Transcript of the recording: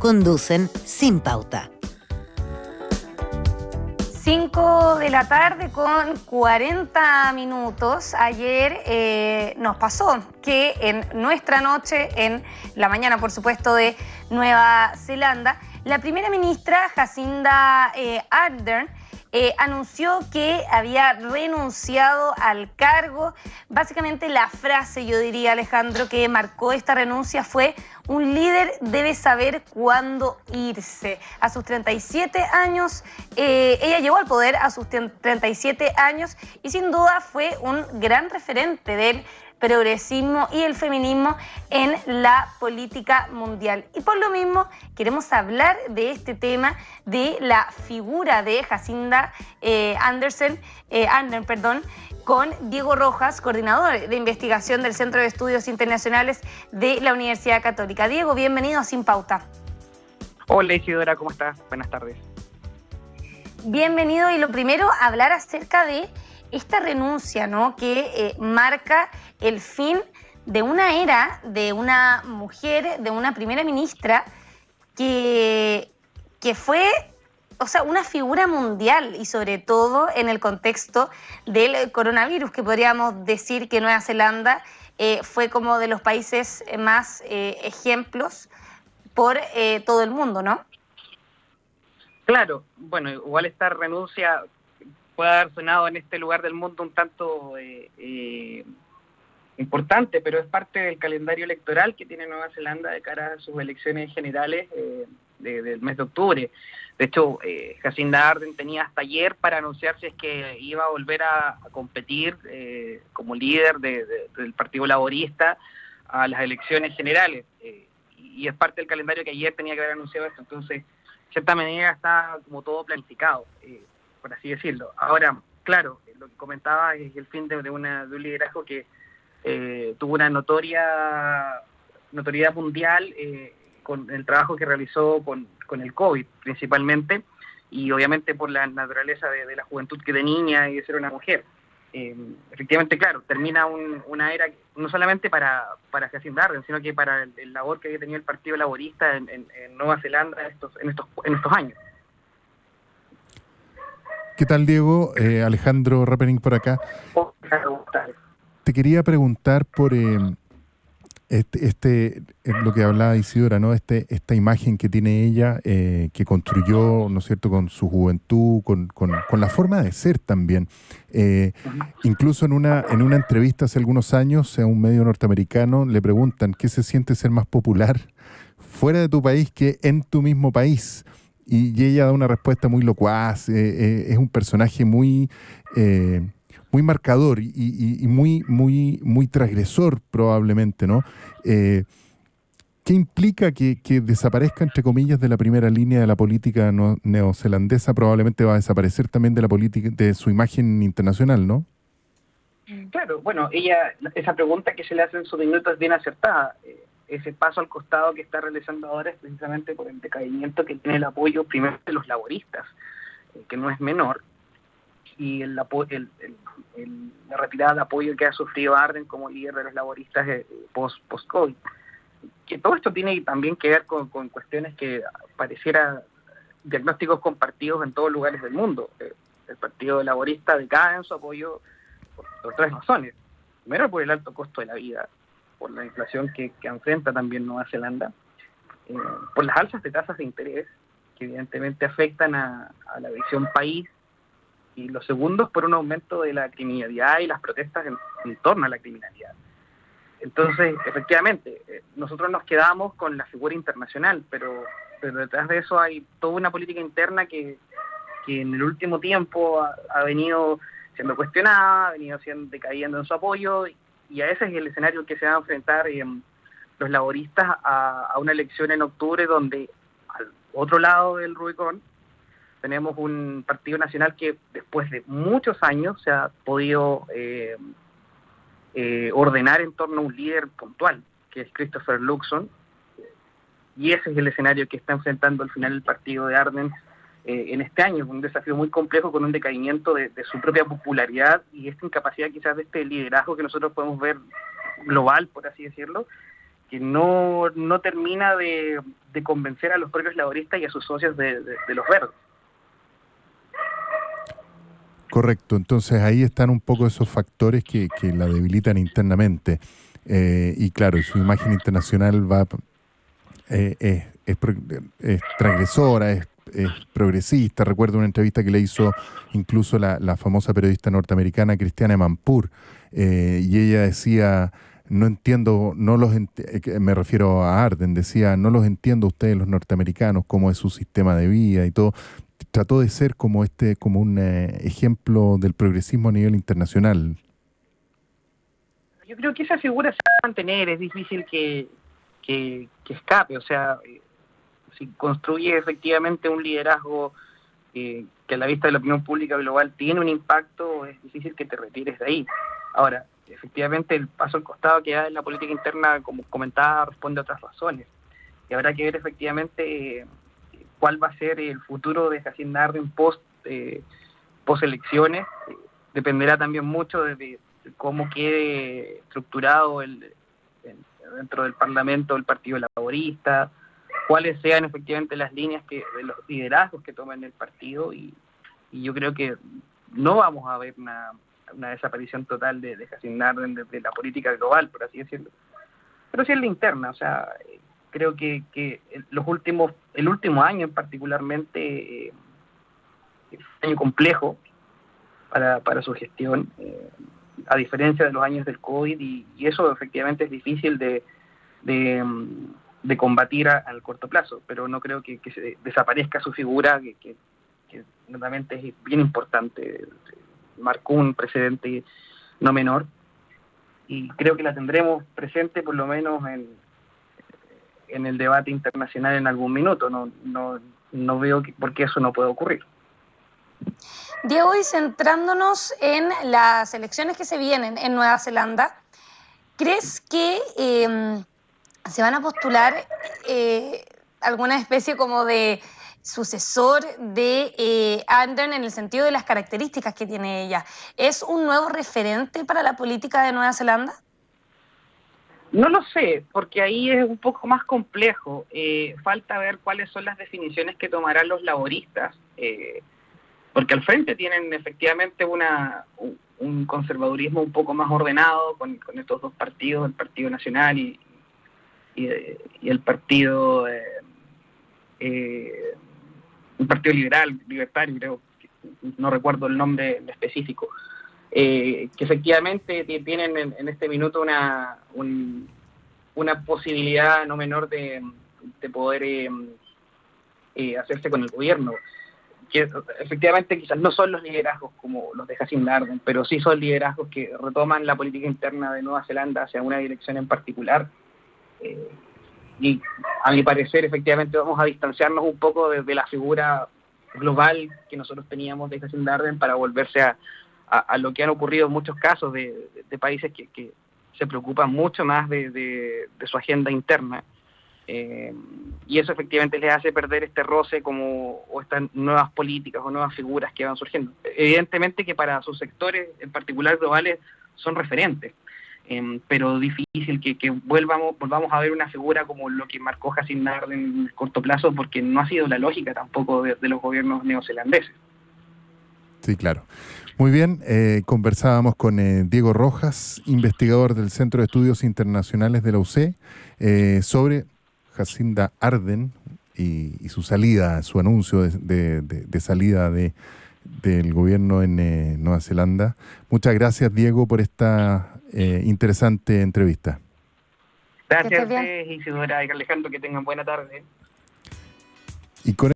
Conducen Sin Pauta. 5 de la tarde con 40 minutos. Ayer nos pasó que en nuestra noche, en la mañana por supuesto de Nueva Zelanda, la primera ministra Jacinda Ardern anunció que había renunciado al cargo. Básicamente la frase, yo diría, Alejandro, que marcó esta renuncia fue: un líder debe saber cuándo irse. A sus 37 años, ella llegó al poder a sus 37 años y sin duda fue un gran referente del progresismo y el feminismo en la política mundial. Y por lo mismo queremos hablar de este tema, de la figura de Jacinda Ardern, con Diego Rojas, coordinador de investigación del Centro de Estudios Internacionales de la Universidad Católica. Diego, bienvenido a Sin Pauta. Hola Isidora, ¿cómo estás? Buenas tardes. Bienvenido, y lo primero, hablar acerca de esta renuncia, ¿no?, que marca el fin de una era, de una mujer, de una primera ministra que fue, o sea, una figura mundial, y sobre todo en el contexto del coronavirus, que podríamos decir que Nueva Zelanda fue como de los países más ejemplos por todo el mundo, ¿no? Claro, bueno, igual esta renuncia puede haber sonado en este lugar del mundo un tanto importante, pero es parte del calendario electoral que tiene Nueva Zelanda de cara a sus elecciones generales del mes de octubre. De hecho, Jacinda Ardern tenía hasta ayer para anunciar si es que iba a volver a competir como líder del Partido Laborista a las elecciones generales. Y es parte del calendario que ayer tenía que haber anunciado esto. Entonces, de cierta manera está como todo planificado, por así decirlo. Ahora, claro, lo que comentaba es el fin de un liderazgo que tuvo una notoriedad mundial con el trabajo que realizó con el COVID principalmente, y obviamente por la naturaleza de la juventud que de niña y de ser una mujer. Efectivamente, claro, termina una era no solamente para Jacinda Ardern, sino que para el labor que había tenido el Partido Laborista en Nueva Zelanda en estos años. ¿Qué tal, Diego? Alejandro Rappening por acá. Te quería preguntar por lo que hablaba Isidora, ¿no? Esta imagen que tiene ella, que construyó, ¿no es cierto?, con su juventud, con la forma de ser también. Incluso en una entrevista hace algunos años a un medio norteamericano le preguntan qué se siente ser más popular fuera de tu país que en tu mismo país. Y ella da una respuesta muy locuaz. Es un personaje muy marcador y muy transgresor probablemente, ¿no? ¿Qué implica que desaparezca, entre comillas, de la primera línea de la política neozelandesa? Probablemente va a desaparecer también de la política, de su imagen internacional, ¿no? Claro, bueno, esa pregunta que se le hace en su minuto es bien acertada. Ese paso al costado que está realizando ahora es precisamente por el decaimiento que tiene el apoyo primero de los laboristas, que no es menor, y la retirada de apoyo que ha sufrido Ardern como líder de los laboristas post-COVID. Que todo esto tiene también que ver con cuestiones que pareciera diagnósticos compartidos en todos lugares del mundo. El Partido Laborista decae en su apoyo por tres razones. Primero, por el alto costo de la vida, por la inflación que enfrenta también Nueva Zelanda, por las alzas de tasas de interés, que evidentemente afectan a la visión país, y los segundos, por un aumento de la criminalidad y las protestas en torno a la criminalidad. Entonces, efectivamente, nosotros nos quedamos con la figura internacional, pero detrás de eso hay toda una política interna que en el último tiempo ha venido siendo cuestionada, ha venido decayendo en su apoyo, y a ese es el escenario que se va a enfrentar los laboristas a una elección en octubre, donde al otro lado del Rubicón tenemos un partido nacional que después de muchos años se ha podido ordenar en torno a un líder puntual, que es Christopher Luxon, y ese es el escenario que está enfrentando al final el partido de Ardern en este año, un desafío muy complejo con un decaimiento de su propia popularidad y esta incapacidad quizás de este liderazgo que nosotros podemos ver global, por así decirlo, no termina de convencer a los propios laboristas y a sus socios de los verdes. Correcto, entonces ahí están un poco esos factores que la debilitan internamente. Y claro, su imagen internacional es transgresora, es progresista. Recuerdo una entrevista que le hizo incluso la famosa periodista norteamericana Christiane Amanpour, y ella decía: no entiendo, me refiero a Arden, decía: no los entiendo ustedes los norteamericanos, cómo es su sistema de vida y todo. Trató de ser como un ejemplo del progresismo a nivel internacional. Yo creo que esa figura se va a mantener, es difícil que escape, o sea, si construye efectivamente un liderazgo que a la vista de la opinión pública global tiene un impacto, es difícil que te retires de ahí. Ahora, efectivamente el paso al costado que da en la política interna, como comentaba, responde a otras razones, y habrá que ver efectivamente cuál va a ser el futuro de Jacinda Arden post elecciones. Dependerá también mucho de cómo quede estructurado dentro del Parlamento el Partido Laborista, cuáles sean efectivamente las líneas de los liderazgos que tomen el partido, y yo creo que no vamos a ver una desaparición total de Jacinda Arden de la política global, por así decirlo, pero sí en la interna. O sea, creo que el último año particularmente es un año complejo para su gestión, a diferencia de los años del COVID, y eso efectivamente es difícil de combatir al corto plazo, pero no creo que se desaparezca su figura, que realmente es bien importante, marcó un precedente no menor, y creo que la tendremos presente por lo menos en el debate internacional en algún minuto. No veo por qué eso no puede ocurrir. Diego, y centrándonos en las elecciones que se vienen en Nueva Zelanda, ¿crees que se van a postular alguna especie como de sucesor de Ardern en el sentido de las características que tiene ella? ¿Es un nuevo referente para la política de Nueva Zelanda? No lo sé, porque ahí es un poco más complejo. Falta ver cuáles son las definiciones que tomarán los laboristas, porque al frente tienen efectivamente un conservadurismo un poco más ordenado con estos dos partidos, el Partido Nacional y el Partido Libertario, creo, no recuerdo el nombre específico, que efectivamente tienen en este minuto una posibilidad no menor de poder hacerse con el gobierno, que efectivamente quizás no son los liderazgos como los de Jacinda Ardern, pero sí son liderazgos que retoman la política interna de Nueva Zelanda hacia una dirección en particular, y a mi parecer efectivamente vamos a distanciarnos un poco de la figura global que nosotros teníamos de Jacinda Ardern para volverse a lo que han ocurrido en muchos casos de países que se preocupan mucho más de su agenda interna, y eso efectivamente les hace perder este roce o estas nuevas políticas o nuevas figuras que van surgiendo. Evidentemente que para sus sectores, en particular globales, son referentes, pero difícil que volvamos a ver una figura como lo que marcó Jacinda Ardern en el corto plazo, porque no ha sido la lógica tampoco de los gobiernos neozelandeses. Sí, claro. Muy bien, conversábamos con Diego Rojas, investigador del Centro de Estudios Internacionales de la UC, sobre Jacinda Ardern y su salida, su anuncio de salida del gobierno en Nueva Zelanda. Muchas gracias, Diego, por esta interesante entrevista. Gracias, Isidora y Alejandro, que tengan buena tarde. Y con